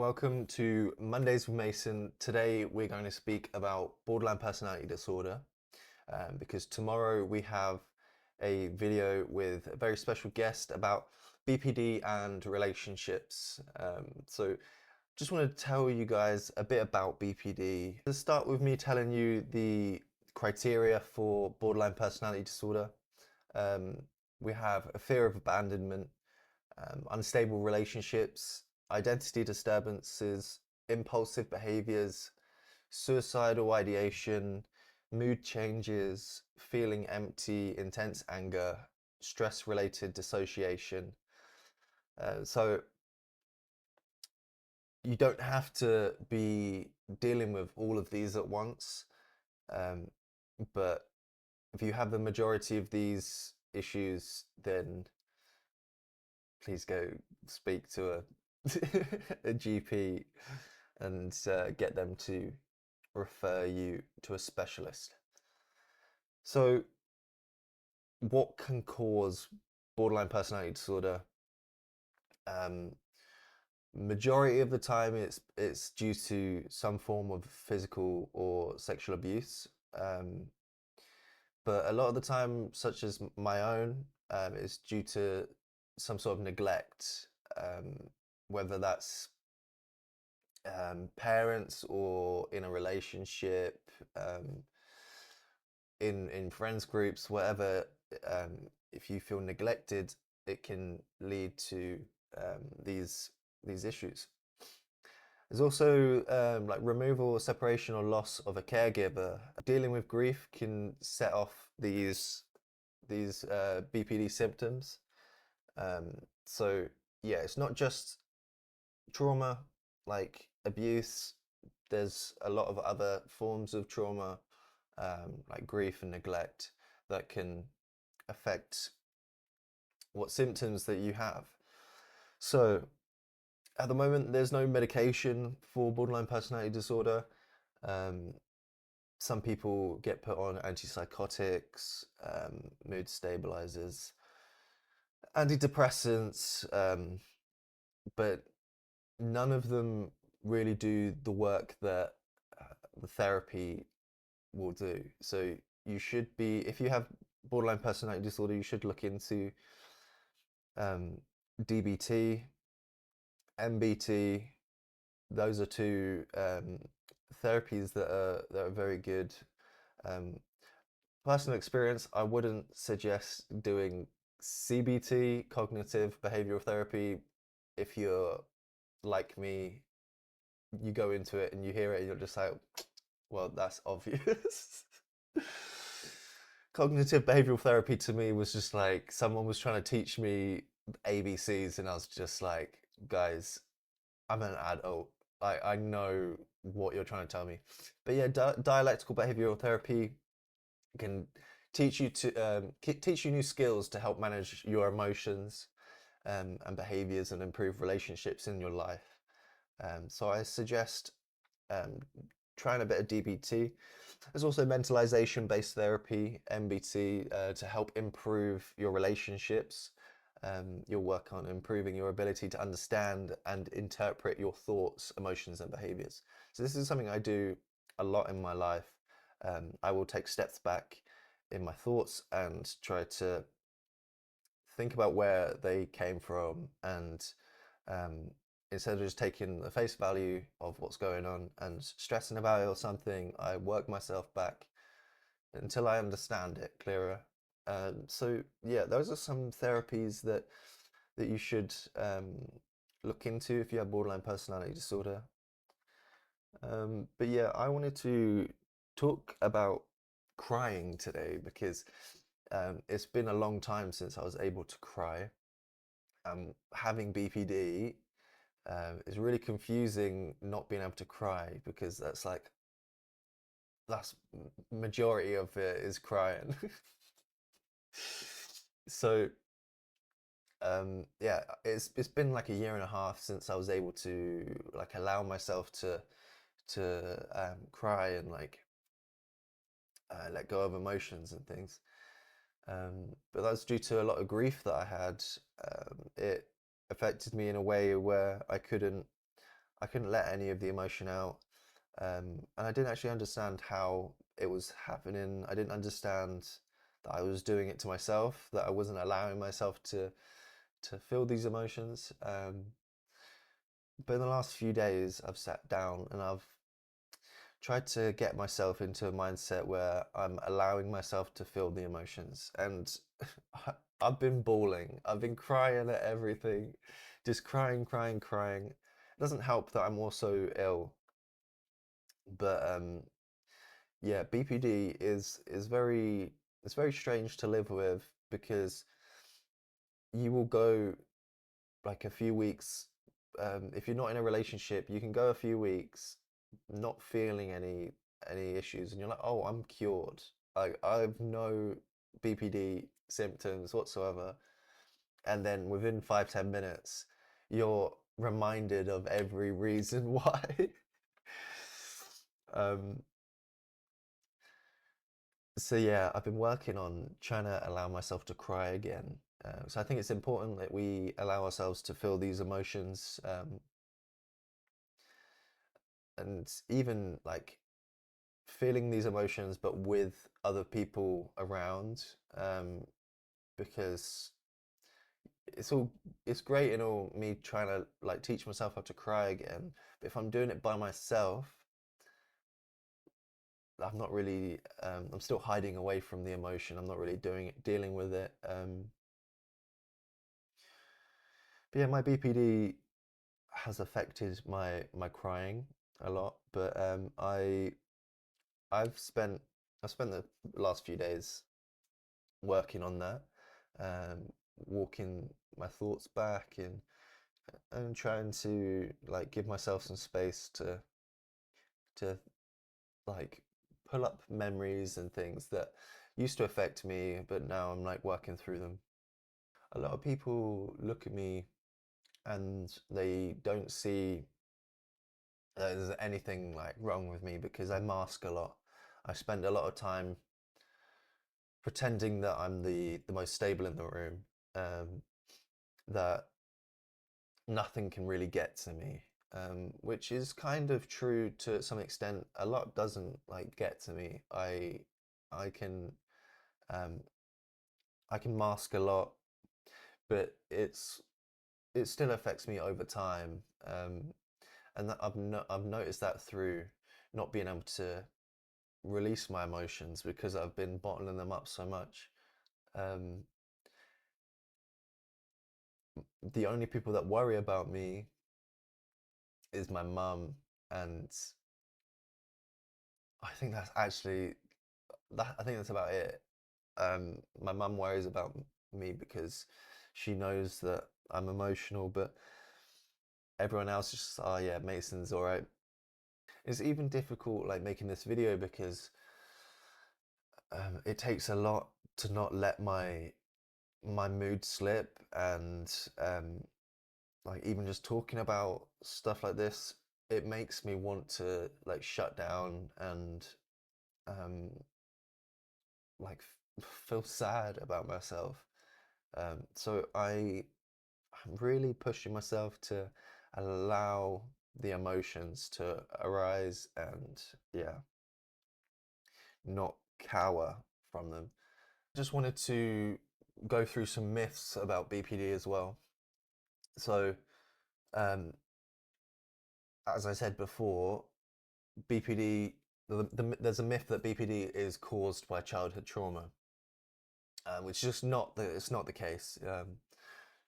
Welcome to Mondays with Mason. Today we're going to speak about borderline personality disorder because tomorrow we have a video with a very special guest about BPD and relationships. So just want to tell you guys a bit about BPD. Let's start with me telling you the criteria for borderline personality disorder. Um, we have a fear of abandonment, unstable relationships, identity disturbances, impulsive behaviors, suicidal ideation, mood changes, feeling empty, intense anger, stress related dissociation. So you don't have to be dealing with all of these at once, um, but if you have the majority of these issues, then please go speak to a GP and get them to refer you to a specialist. So, what can cause borderline personality disorder? Um, Majority of the time, it's due to some form of physical or sexual abuse. But a lot of the time, such as my own, is due to some sort of neglect, whether that's parents or in a relationship, in friends groups, whatever. If you feel neglected, it can lead to these issues. There's also like removal or separation or loss of a caregiver. Dealing with grief can set off these BPD symptoms. So yeah, it's not just trauma like abuse. There's a lot of other forms of trauma, like grief and neglect, that can affect what symptoms that you have. So at the moment, there's no medication for borderline personality disorder. Um, some people get put on antipsychotics, mood stabilizers, antidepressants, but none of them really do the work that the therapy will do. So you should be, if you have borderline personality disorder, you should look into um, DBT, MBT. Those are two therapies that are very good. Um, Personal experience, I wouldn't suggest doing CBT, cognitive behavioral therapy, if you're like me. You go into it and you hear it and you're just like, well, that's obvious. Cognitive behavioral therapy to me was just like someone was trying to teach me ABCs, and I was just like, guys, I'm an adult. I know what you're trying to tell me. But yeah, dialectical behavioral therapy can teach you new skills to help manage your emotions, and behaviors, and improve relationships in your life. So I suggest um, trying a bit of DBT. There's also mentalization-based therapy, MBT, to help improve your relationships. You'll work on improving your ability to understand and interpret your thoughts, emotions, and behaviors. So this is something I do a lot in my life. I will take steps back in my thoughts and try to think about where they came from, and um, instead of just taking the face value of what's going on and stressing about it or something, I work myself back until I understand it clearer. So yeah, those are some therapies that you should look into if you have borderline personality disorder. But yeah, I wanted to talk about crying today because it's been a long time since I was able to cry. Having BPD is really confusing, not being able to cry, because that's majority of it is crying. So yeah, it's been like a year and a half since I was able to like allow myself to cry and like let go of emotions and things. But that's due to a lot of grief that I had. It affected me in a way where I couldn't let any of the emotion out. And I didn't actually understand how it was happening. I didn't understand that I was doing it to myself, that I wasn't allowing myself to feel these emotions. But in the last few days, I've sat down and I've tried to get myself into a mindset where I'm allowing myself to feel the emotions. And I've been bawling. I've been crying at everything, just crying, crying, crying. It doesn't help that I'm also ill, but yeah, BPD is very it's very strange to live with because you will go like a few weeks. If you're not in a relationship, you can go a few weeks not feeling any issues, and you're like, oh, I'm cured. I've no BPD symptoms whatsoever. And then within 5-10 minutes, you're reminded of every reason why. um, so yeah, I've been working on trying to allow myself to cry again. So I think it's important that we allow ourselves to feel these emotions, and even like feeling these emotions, but with other people around, because it's all it's great and all me trying to like teach myself how to cry again. But if I'm doing it by myself, I'm not really. I'm still hiding away from the emotion. I'm not really dealing with it. But yeah, my BPD has affected my crying a lot. But I've spent I've spent the last few days working on that, um, walking my thoughts back and trying to like give myself some space to like pull up memories and things that used to affect me, but now I'm like working through them. A lot of people look at me and they don't see there's anything like wrong with me because I mask a lot. I spend a lot of time pretending that I'm the most stable in the room, um, that nothing can really get to me, which is kind of true to some extent. A lot doesn't like get to me. I can um, I can mask a lot, but it still affects me over time, and that I've noticed that through not being able to release my emotions because I've been bottling them up so much. Um, the only people that worry about me is my mum, and I think that's actually I think that's about it. My mum worries about me because she knows that I'm emotional, but everyone else is just, oh yeah, Mason's all right. It's even difficult like making this video because it takes a lot to not let my mood slip, and like even just talking about stuff like this, it makes me want to like shut down and um, like feel sad about myself. So I'm really pushing myself to allow the emotions to arise and yeah, not cower from them. Just wanted to go through some myths about BPD as well. So, um, as I said before, BPD, there's a myth that BPD is caused by childhood trauma, which is just not it's not the case.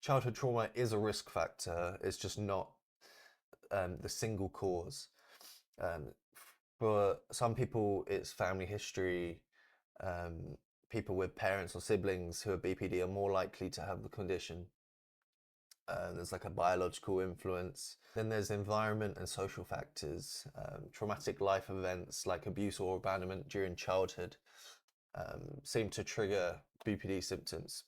Childhood trauma is a risk factor. It's just not the single cause. Um, for some people, it's family history. Um, People with parents or siblings who are BPD are more likely to have the condition. There's like a biological influence. Then there's environment and social factors. Traumatic life events like abuse or abandonment during childhood seem to trigger BPD symptoms.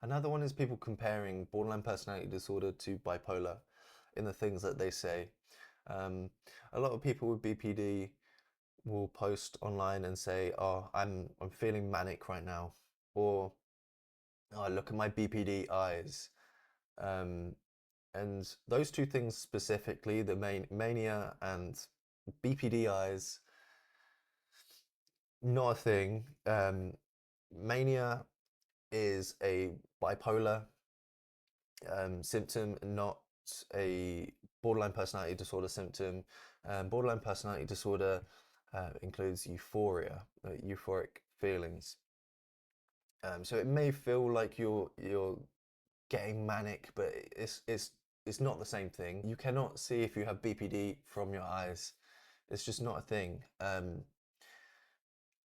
Another one is people comparing borderline personality disorder to bipolar in the things that they say. Um, a lot of people with BPD will post online and say, "Oh, I'm feeling manic right now," or "Oh, look at my BPD eyes." Um, And those two things specifically, the mania and BPD eyes, not a thing. Mania is a bipolar symptom, not a borderline personality disorder symptom. Borderline personality disorder includes euphoria, euphoric feelings. So it may feel like you're getting manic, but it's not the same thing. You cannot see if you have BPD from your eyes. It's just not a thing.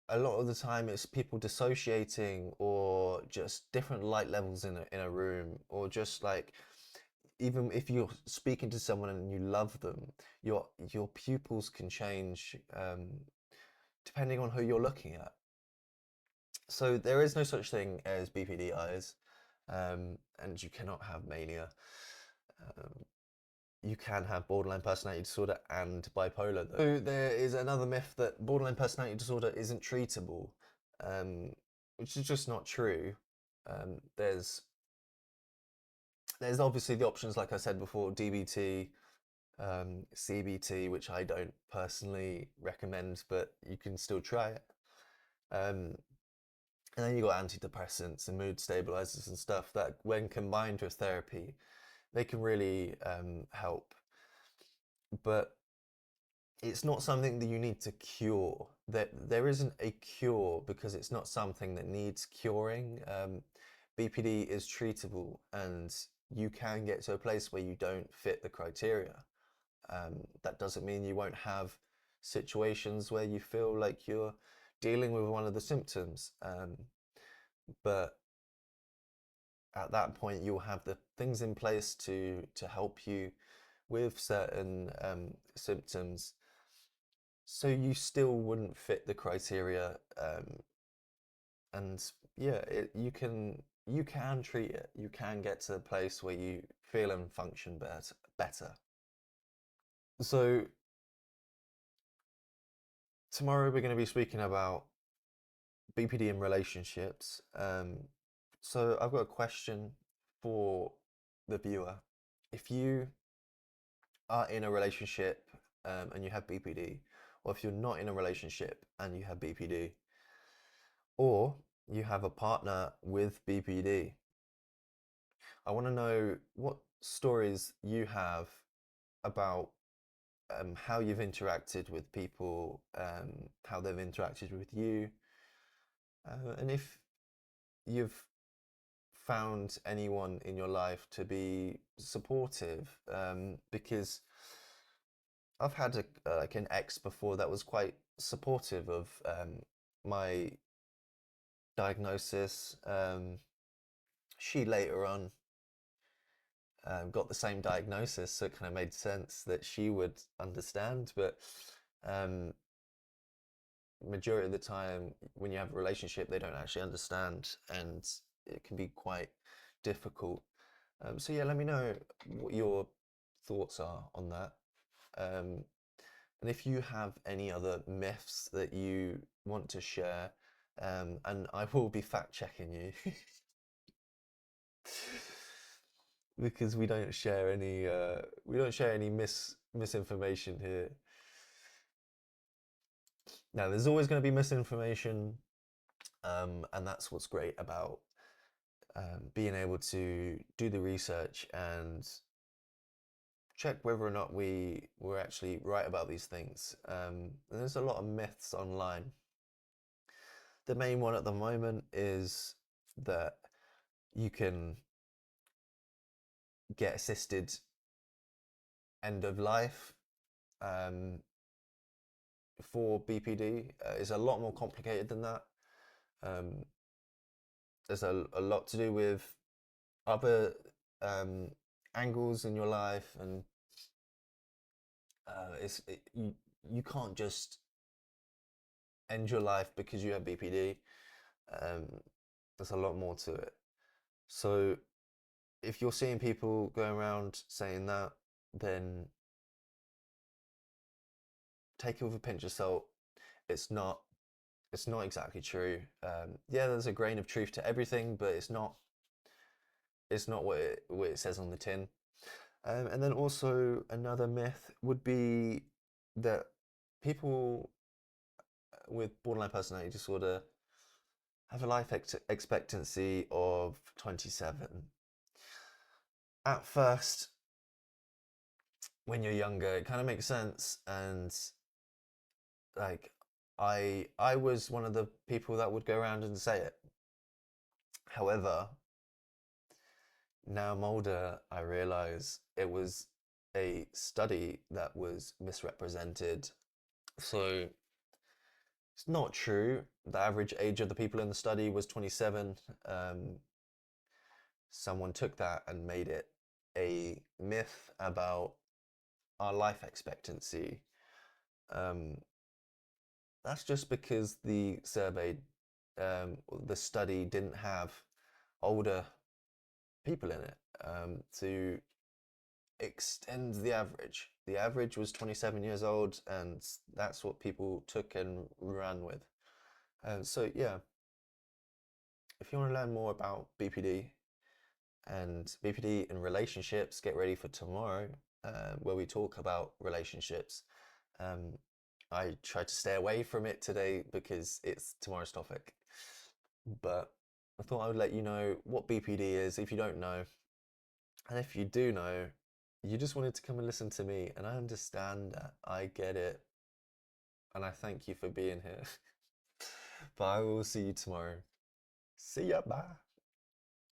A lot of the time it's people dissociating or just different light levels in a room, or just like even if you're speaking to someone and you love them, your pupils can change depending on who you're looking at. So there is no such thing as BPD eyes, and you cannot have mania. Um, you can have borderline personality disorder and bipolar, though. So there is another myth that borderline personality disorder isn't treatable, um, which is just not true. Um, there's there's obviously the options, like I said before, DBT, CBT, which I don't personally recommend, but you can still try it. Um, and then you got antidepressants and mood stabilizers and stuff that, when combined with therapy, they can really help. But it's not something that you need to cure. There isn't a cure because it's not something that needs curing. BPD is treatable, and you can get to a place where you don't fit the criteria. That doesn't mean you won't have situations where you feel like you're dealing with one of the symptoms. But at that point, you'll have the things in place to help you with certain symptoms, so you still wouldn't fit the criteria. And yeah, you can treat it. You can get to a place where you feel and function better. So tomorrow we're going to be speaking about BPD in relationships. So I've got a question for the viewer. If you are in a relationship and you have BPD, or if you're not in a relationship and you have BPD, or you have a partner with BPD, I want to know what stories you have about how you've interacted with people, how they've interacted with you, and if you've found anyone in your life to be supportive, because I've had like an ex before that was quite supportive of my diagnosis. She later on got the same diagnosis, so it kind of made sense that she would understand. But um, majority of the time, when you have a relationship, they don't actually understand, and it can be quite difficult. So yeah, let me know what your thoughts are on that. Um, and if you have any other myths that you want to share, and I will be fact checking you because we don't share any misinformation here. Now, there's always going to be misinformation, and that's what's great about being able to do the research and check whether or not we're actually right about these things. And there's a lot of myths online. The main one at the moment is that you can get assisted end of life um, for BPD. It's a lot more complicated than that. Um, there's a lot to do with other um, angles in your life, and you can't just end your life because you have BPD. Um, there's a lot more to it. So if you're seeing people going around saying that, then take it with a pinch of salt. It's not. It's not exactly true. Yeah, there's a grain of truth to everything, but it's not. It's not what it says on the tin. And then also another myth would be that people with borderline personality disorder have a life expectancy of 27. At first, when you're younger, it kind of makes sense, and like I was one of the people that would go around and say it. However, now I'm older, I realize it was a study that was misrepresented. So it's not true. The average age of the people in the study was 27. Someone took that and made it a myth about our life expectancy. Um, that's just because the survey, the study didn't have older people in it to extend the average. The average was 27 years old, and that's what people took and ran with. So, yeah, if you want to learn more about BPD and BPD in relationships, get ready for tomorrow, where we talk about relationships. Um, I tried to stay away from it today because it's tomorrow's topic. But I thought I would let you know what BPD is if you don't know. And if you do know, you just wanted to come and listen to me, and I understand that. I get it. And I thank you for being here. But I will see you tomorrow. See ya. Bye.